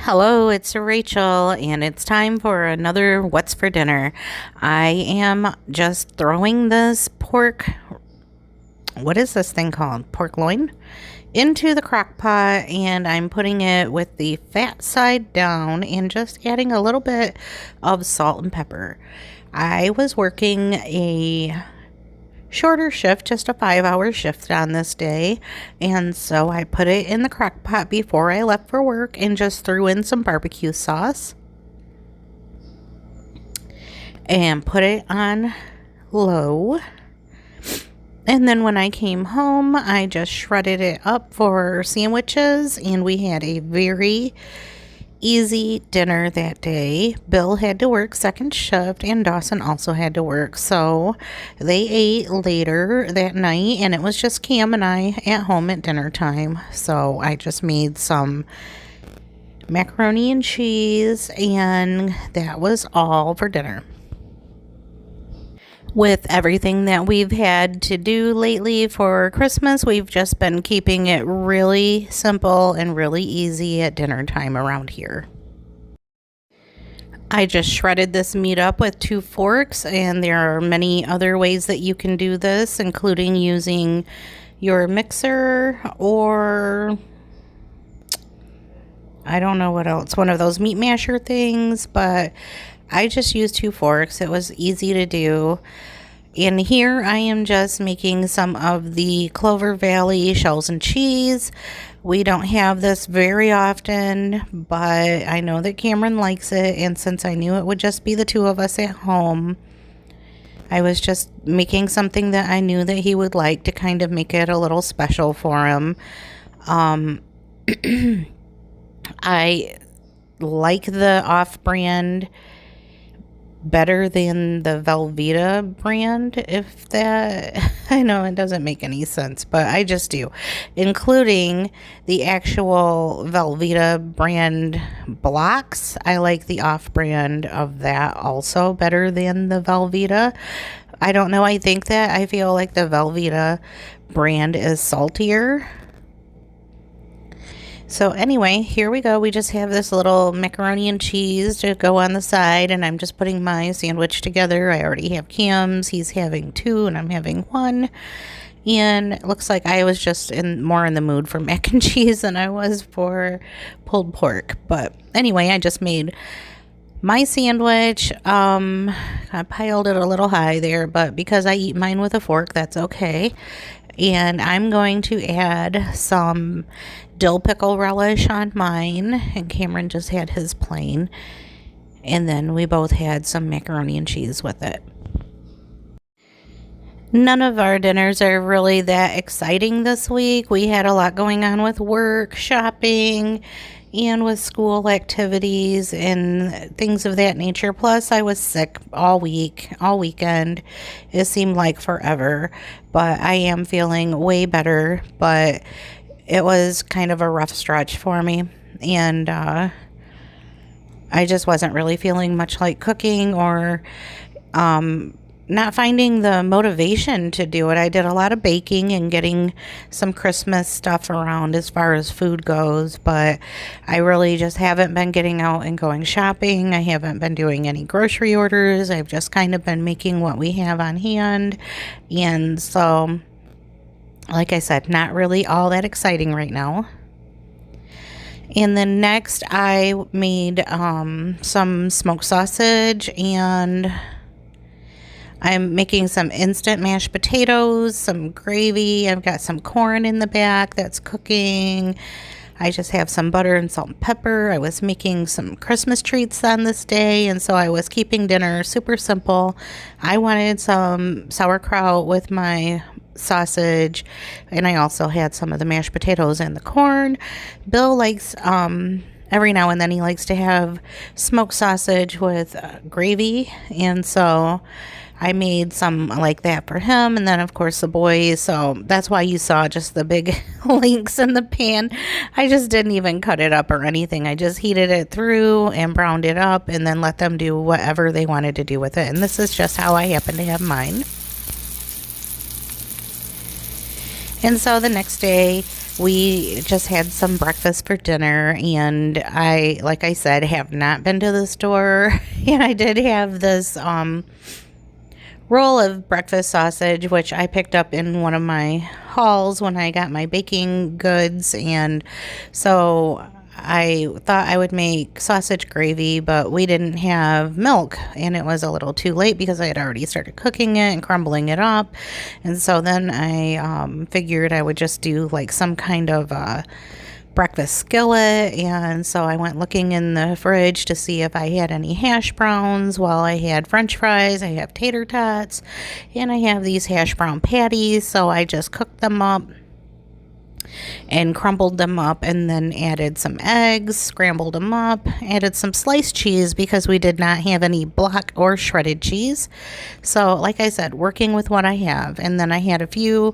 Hello, it's Rachel, and it's time for another What's for Dinner. I am just throwing this pork, what is this thing called? Pork loin? Into the crock pot, and I'm putting it with the fat side down and just adding a little bit of salt and pepper. I was working a shorter shift, just a 5-hour shift on this day, and so I put it in the crock pot before I left for work and just threw in some barbecue sauce and put it on low. And then when I came home, I just shredded it up for sandwiches, and we had a very easy dinner that day. Bill had to work second shift, and Dawson also had to work, so they ate later that night, and it was just Cam and I at home at dinner time. So I just made some macaroni and cheese, and that was all for dinner. With everything that we've had to do lately for Christmas, we've just been keeping it really simple and really easy at dinner time around here. I just shredded this meat up with 2 forks, and there are many other ways that you can do this, including using your mixer or I don't know what else, one of those meat masher things, but I just used 2 forks. It was easy to do. And here I am just making some of the Clover Valley shells and cheese. We don't have this very often, but I know that Cameron likes it, and since I knew it would just be the 2 of us at home, I was just making something that I knew that he would like to kind of make it a little special for him. I like the off-brand better than the Velveeta brand, if that, I know it doesn't make any sense, but I just do, including the actual Velveeta brand blocks. I like the off-brand of that also better than the Velveeta. I don't know, I think that I feel like the Velveeta brand is saltier. So anyway, here we go. We just have this little macaroni and cheese to go on the side, and I'm just putting my sandwich together. I already have Cam's. He's having 2 and I'm having 1. And it looks like I was just more in the mood for mac and cheese than I was for pulled pork. But anyway, I just made my sandwich. I piled it a little high there, but because I eat mine with a fork, that's okay. And I'm going to add some dill pickle relish on mine, and Cameron just had his plain, and then we both had some macaroni and cheese with it. None of our dinners are really that exciting this week. We had a lot going on with work, shopping, and with school activities and things of that nature. Plus, I was sick all weekend. It seemed like forever, but I am feeling way better. But it was kind of a rough stretch for me, and I just wasn't really feeling much like cooking, or not finding the motivation to do it. I did a lot of baking and getting some Christmas stuff around as far as food goes, but I really just haven't been getting out and going shopping. I haven't been doing any grocery orders. I've just kind of been making what we have on hand, and so, like I said, not really all that exciting right now. And then next I made some smoked sausage, and I'm making some instant mashed potatoes, some gravy. I've got some corn in the back that's cooking. I just have some butter and salt and pepper. I was making some Christmas treats on this day, and so I was keeping dinner super simple. I wanted some sauerkraut with my sausage, and I also had some of the mashed potatoes and the corn. Bill likes every now and then he likes to have smoked sausage with gravy, and so I made some like that for him, and then of course the boys, so that's why you saw just the big links in the pan. I just didn't even cut it up or anything. I just heated it through and browned it up, and then let them do whatever they wanted to do with it, and this is just how I happen to have mine. And so the next day We just had some breakfast for dinner, and I, like I said, have not been to the store. And I did have this roll of breakfast sausage, which I picked up in one of my hauls when I got my baking goods. And so I thought I would make sausage gravy, but we didn't have milk, and it was a little too late because I had already started cooking it and crumbling it up. And so then I figured I would just do like some kind of breakfast skillet. And so I went looking in the fridge to see if I had any hash browns. Well, I had french fries, I have tater tots, and I have these hash brown patties. So I just cooked them up and crumbled them up, and then added some eggs, scrambled them up, added some sliced cheese because we did not have any block or shredded cheese. So like I said, working with what I have. And then I had a few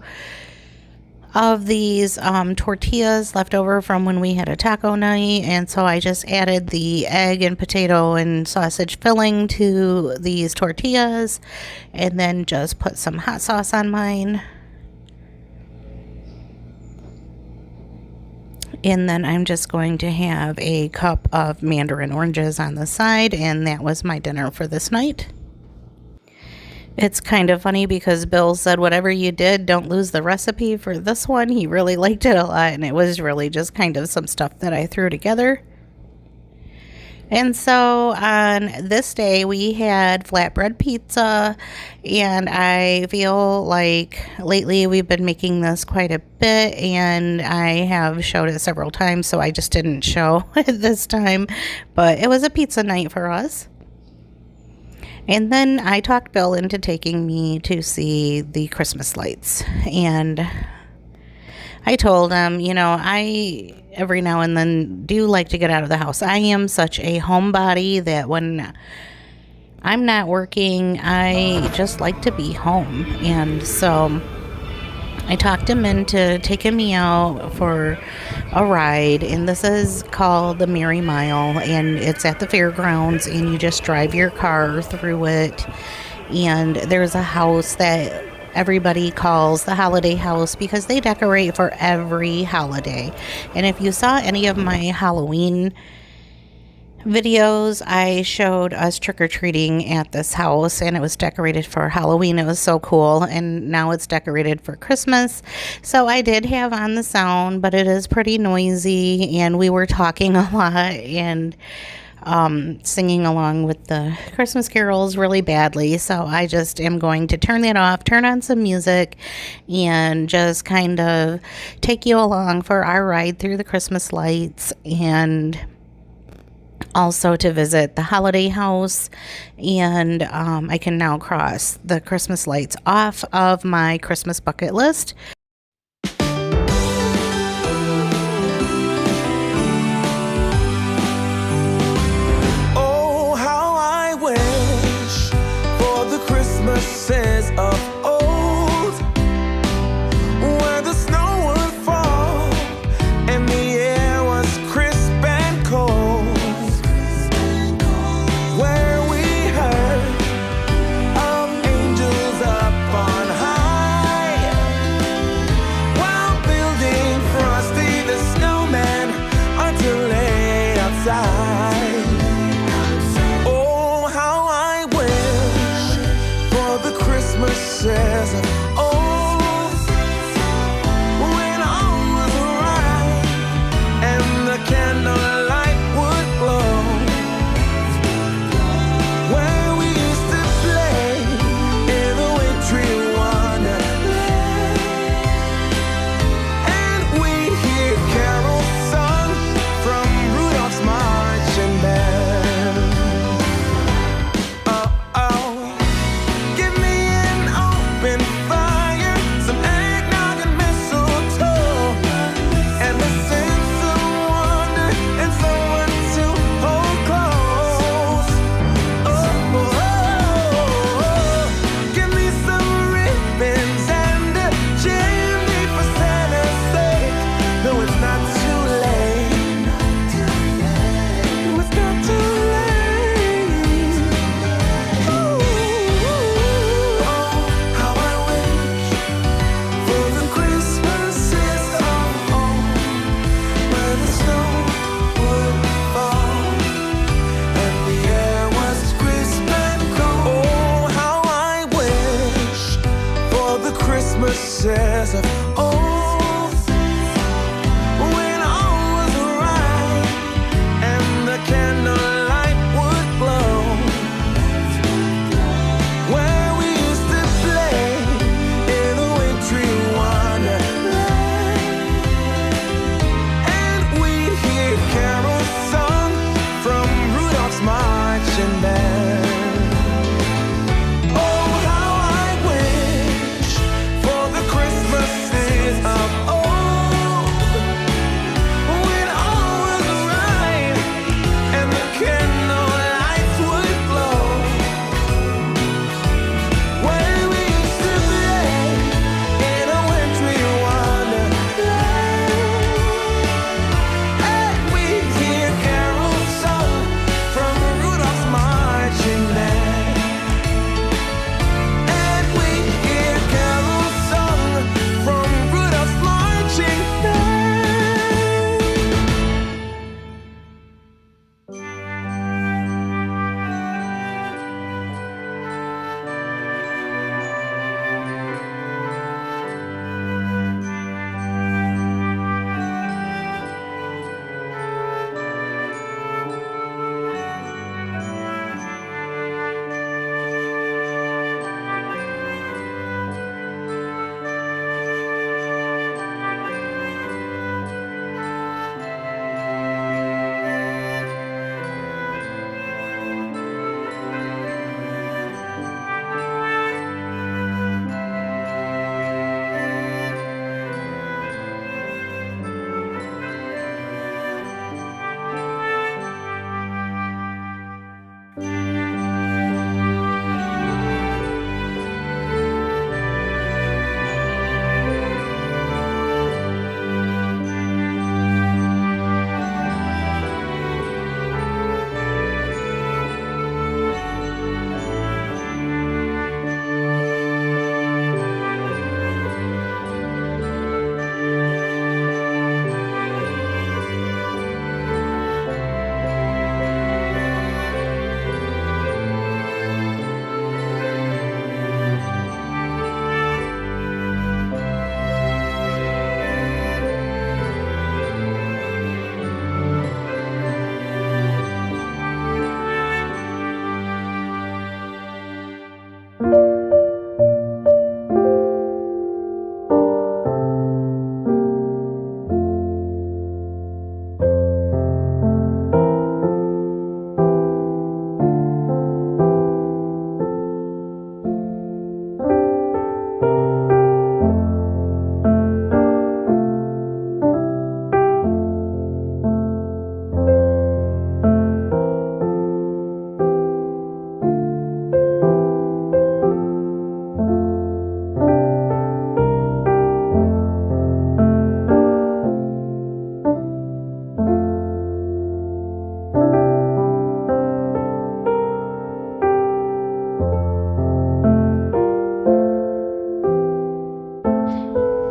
of these tortillas left over from when we had a taco night, and so I just added the egg and potato and sausage filling to these tortillas, and then just put some hot sauce on mine. And then I'm just going to have a cup of mandarin oranges on the side, and that was my dinner for this night. It's kind of funny because Bill said, whatever you did, don't lose the recipe for this one. He really liked it a lot, and it was really just kind of some stuff that I threw together. And so on this day, we had flatbread pizza, and I feel like lately we've been making this quite a bit, and I have showed it several times, so I just didn't show it this time. But it was a pizza night for us. And then I talked Bill into taking me to see the Christmas lights. And I told him, I every now and then do like to get out of the house. I am such a homebody that when I'm not working, I just like to be home. And so I talked him into taking me out for a ride, and this is called the Merry Mile, and it's at the fairgrounds, and you just drive your car through it. And there's a house that everybody calls the holiday house because they decorate for every holiday. And if you saw any of my Halloween videos, I showed us trick-or-treating at this house, and it was decorated for Halloween. It was so cool, and now it's decorated for Christmas. So I did have on the sound, but it is pretty noisy, and we were talking a lot and singing along with the Christmas carols really badly. So I just am going to turn that off, turn on some music, and just kind of take you along for our ride through the Christmas lights, and also to visit the holiday house. And I can now cross the Christmas lights off of my Christmas bucket list. Oh, how I wish for the Christmases of old, where the snow would fall and the air was crisp and cold. Oh, how I wish for the Christmases of old, when all was right and the candlelight would glow, where we used to play in the wintry wonderland, and we hear carols sung from Rudolph's march Christmas of old, when all was right and the candlelight would glow, where we used to play in a wintry wonderland, and we'd hear carols sung from Rudolph's marching band.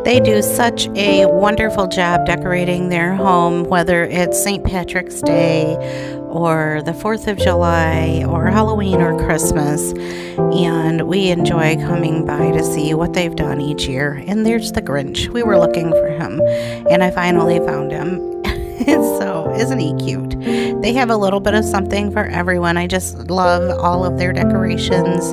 They do such a wonderful job decorating their home, whether it's St. Patrick's Day or the 4th of July or Halloween or Christmas. And we enjoy coming by to see what they've done each year. And there's the Grinch. We were looking for him, and I finally found him. So, isn't he cute? They have a little bit of something for everyone. I just love all of their decorations.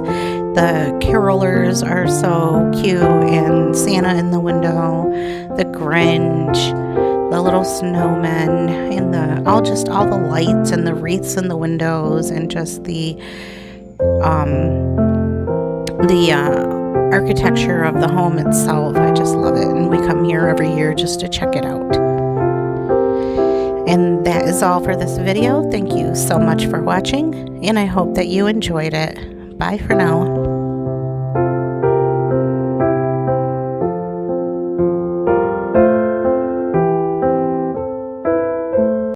The carolers are so cute, and Santa in the window, the Grinch, the little snowmen, and all the lights and the wreaths in the windows, and just the architecture of the home itself. I just love it, and we come here every year just to check it out. And that is all for this video. Thank you so much for watching, and I hope that you enjoyed it. Bye for now.